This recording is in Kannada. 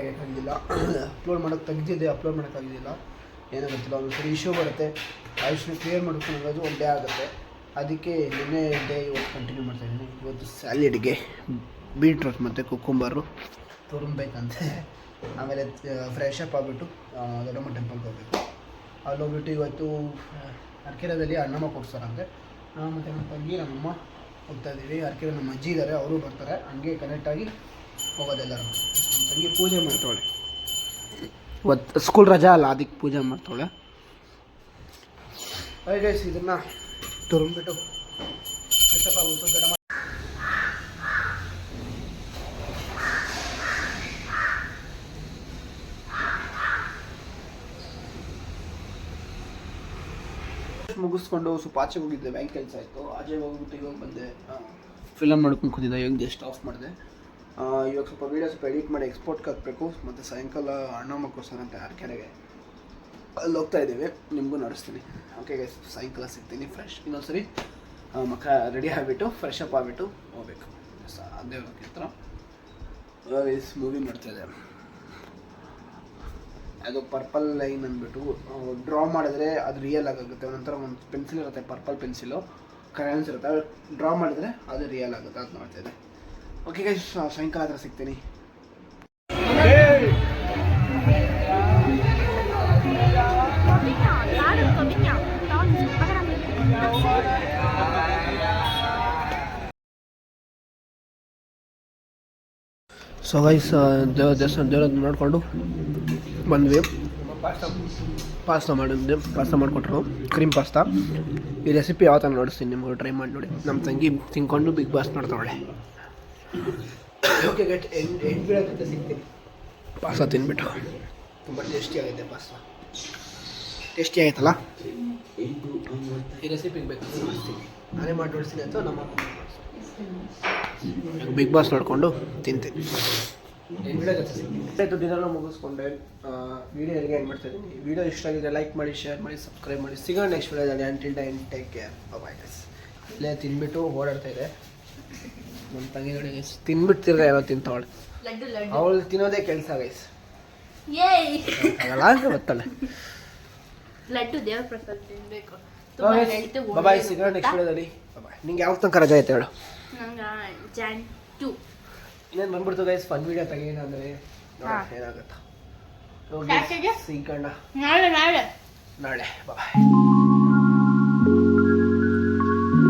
ತೆಗಿಯೋಕ್ಕಾಗಿದ್ದಿಲ್ಲ. ಅಪ್ಲೋಡ್ ಮಾಡೋಕ್ಕಾಗಿದ್ದಿಲ್ಲ. ಏನೋ ಗೊತ್ತಿಲ್ಲ, ಒಂದು ಸರಿ ಇಶ್ಯೂ ಬರುತ್ತೆ. ಆ ಇಶ್ಯೂ ಕ್ಲಿಯರ್ ಮಾಡ್ಕೊಳ್ಳೋದು ಒಂದೇ ಆಗುತ್ತೆ. ಅದಕ್ಕೆ ನಿನ್ನೆ ಡೇ ಇವತ್ತು ಕಂಟಿನ್ಯೂ ಮಾಡ್ತಾಯಿದ್ದೀನಿ. ಇವತ್ತು ಸ್ಯಾಲಿಡ್ಗೆ ಬೀಟ್ರೂಟ್ ಮತ್ತು ಕುಕ್ಕುಂಬರು ತುರುಂಬೇಕಂತೆ. ಆಮೇಲೆ ಫ್ರೆಶ್ ಅಪ್ ಆಗಿಬಿಟ್ಟು ದೊಡ್ಡಮ್ಮ ಟೆಂಪಲ್ಗೆ ಹೋಗಬೇಕು. ಅಲ್ಲಿ ಹೋಗ್ಬಿಟ್ಟು ಇವತ್ತು ಅರ್ಕೆರದಲ್ಲಿ ಅಣ್ಣಮ್ಮ ಕೊಡ್ತಾರಂತೆ. ನಾನು ಮತ್ತು ನಮ್ಮ ತಂಗಿ ನಮ್ಮಮ್ಮ ಹೋಗ್ತಾಯಿದ್ದೀವಿ. ಅರ್ಕೆರೆ ನಮ್ಮ ಅಜ್ಜಿ ಇದ್ದಾರೆ, ಅವರು ಬರ್ತಾರೆ. ಹಂಗೆ ಕನೆಕ್ಟಾಗಿ ಹೋಗೋದೆಲ್ಲರೂ. ನಮ್ಮ ತಂಗಿ ಪೂಜೆ ಮಾಡ್ತಾಳೆ ಇವತ್ತು, ಸ್ಕೂಲ್ ರಜಾ ಅಲ್ಲ, ಅದಕ್ಕೆ ಪೂಜೆ ಮಾಡ್ತಾಳೆ. ಗೈಸ್ ಇದನ್ನು ತುರುಂಬಿಟ್ಟು ಫ್ರೆಶ್ ಅಪ್ ಆಗ್ಬಿಟ್ಟು ದೊಡ್ಡಮ್ಮ ಮುಗಿಸ್ಕೊಂಡು ಸ್ವಲ್ಪ ಆಚೆ ಹೋಗಿದ್ದೆ. ಬ್ಯಾಂಕ್ ಕೆಲಸ ಆಯಿತು. ಆಚೆ ಹೋಗ್ಬಿಟ್ಟು ಇವಾಗ ಬಂದೆ. ಫಿಲಮ್ ನೋಡ್ಕೊಂಡು ಕೂತಿದ್ದೆ. ಇವಾಗ ಜಸ್ಟ್ ಆಫ್ ಮಾಡಿದೆ. ಇವಾಗ ಸ್ವಲ್ಪ ವೀಡಿಯೋ ಎಡಿಟ್ ಮಾಡಿ ಎಕ್ಸ್ಪೋರ್ಟ್ಗೆ ಹಾಕಬೇಕು. ಮತ್ತು ಸಾಯಂಕಾಲ ಅಣ್ಣಮ್ಮಕ್ಕೋಸ್ಕರ ಅಂತ ಅರ್ಕೆರೆಗೆ ಅಲ್ಲಿ ಹೋಗ್ತಾ ಇದ್ದೀವಿ. ನಿಮಗೂ ನಡೆಸ್ತೀನಿ. ಓಕೆ ಗೈಸ್, ಸಾಯಂಕಾಲ ಸಿಗ್ತೀನಿ ಫ್ರೆಶ್. ಇನ್ನೊಂದ್ಸರಿ ಮಕ್ಕ ರೆಡಿ ಆಗಿಬಿಟ್ಟು ಫ್ರೆಶ್ ಅಪ್ ಆಗಿಬಿಟ್ಟು ಹೋಗ್ಬೇಕು. ದೇವ್ರ ಹತ್ರ ಮೂವಿ ಮಾಡ್ತಾಯಿದ್ದೆ. ಅದು ಪರ್ಪಲ್ ಲೈನ್ ಅಂದ್ಬಿಟ್ಟು ಡ್ರಾ ಮಾಡಿದ್ರೆ ಅದು ರಿಯಲ್ ಆಗುತ್ತೆ. ಒಂಥರ ಒಂದು ಪೆನ್ಸಿಲ್ ಇರುತ್ತೆ, ಪರ್ಪಲ್ ಪೆನ್ಸಿಲು, ಕ್ರಯಾನ್ಸ್ ಇರುತ್ತೆ. ಡ್ರಾ ಮಾಡಿದ್ರೆ ಅದು ರಿಯಲ್ ಆಗುತ್ತೆ. ಅದು ನೋಡ್ತಾಯಿದ್ದೆ. ಓಕೆ ಗೈಸ್, ಸಾಯಂಕಾಲ ಹತ್ರ ಸಿಗ್ತೀನಿ. ಸೊ ಗೈಸ್, ದೇವರ ನೋಡಿಕೊಂಡು ಬಂದ್ವಿ. ಪಾಸ್ತಾ ಮಾಡಿದ್ದೆ. ಪಾಸ್ತಾ ಮಾಡಿಕೊಟ್ರು, ಕ್ರೀಮ್ ಪಾಸ್ತಾ. ಈ ರೆಸಿಪಿ ಯಾವ ಥರ ನೋಡಿಸ್ತೀನಿ ನಿಮ್ಗೆ, ಟ್ರೈ ಮಾಡಿ ನೋಡಿ. ನಮ್ಮ ತಂಗಿ ತಿನ್ಕೊಂಡು ಬಿಗ್ ಬಾಸ್ ನೋಡ್ತಾಳೆ. ಓಕೆ ಗೈಸ್, ಎಂಟು ಬೀಳೋದಕ್ಕೆ ಸಿಗ್ತೀನಿ. ಪಾಸ್ತಾ ತಿನ್ಬಿಟ್ಟು ತುಂಬ ಟೇಸ್ಟಿ ಆಗಿದೆ. ಪಾಸ್ತಾ ಟೇಸ್ಟಿ ಆಯ್ತಲ್ಲ. ಈ ರೆಸಿಪಿಗೆ ಬೇಕು ನೋಡಿಸ್ತೀನಿ. ನಾನೇ ಮಾಡಿ ನೋಡಿಸ್ತೀನಿ ಅಂತ ನಮ್ಮ ಬಿಗ್ ಬಾಸ್ ನೋಡಿಕೊಂಡು ತಿಂತೀನಿ. ಆಯಿತು, ದಿನ ಮುಗಿಸ್ಕೊಂಡೆ. ವೀಡಿಯೋ ಎಲ್ಲಿಗೆ ಏನು ಮಾಡ್ತಾಯಿದ್ದೀನಿ. ವೀಡಿಯೋ ಇಷ್ಟ ಆಗಿದೆ ಲೈಕ್ ಮಾಡಿ, ಶೇರ್ ಮಾಡಿ, ಸಬ್ಸ್ಕ್ರೈಬ್ ಮಾಡಿ. ಸಿಗೋಣ ನೆಕ್ಸ್ಟ್ ವೀಡಿಯೋದಲ್ಲಿ. Until time take care, bye guys. ಇಲ್ಲೇ ತಿನ್ಬಿಟ್ಟು ಓಡಾಡ್ತಾ ಇದೆ ನಮ್ಮ ತಂಗಿ ನೋಡಿ ಗೈಸ್. ತಿನ್ಬಿಡ್ತಿದ್ರೆ ಏನೋ ತಿಂತವಳೆ. ಅವಳು ತಿನ್ನೋದೇ ಕೆಲಸ ಗೈಸ್. ಗೊತ್ತಲ್ಲ, ಲಡ್ಡು ದೇವ್ರ ಪ್ರಸಾದ ತಿನ್ಬೇಕು. ಬಾಯ್, ಸಿಗೋಣ ನೆಕ್ಸ್ಟ್ ವೀಡಿಯೋದಲ್ಲಿ. ಬಾಯ್. ನಿಂಗೆ ಯಾವ ತನಕ ರಜೆ ಆಯ್ತು ಹೇಳು? ಜಾನ್ 2 ಇನ್ನೇನು ಬಂದ್ಬಿಡ್ತು ಗೈಸ್. ಫನ್ ವೀಡಿಯೋ ತೆಗೀನ ಅಂದರೆ ಏನಾಗುತ್ತಾ. ಸಿಗೋಣ ನಾಳೆ ಬಾಯ್.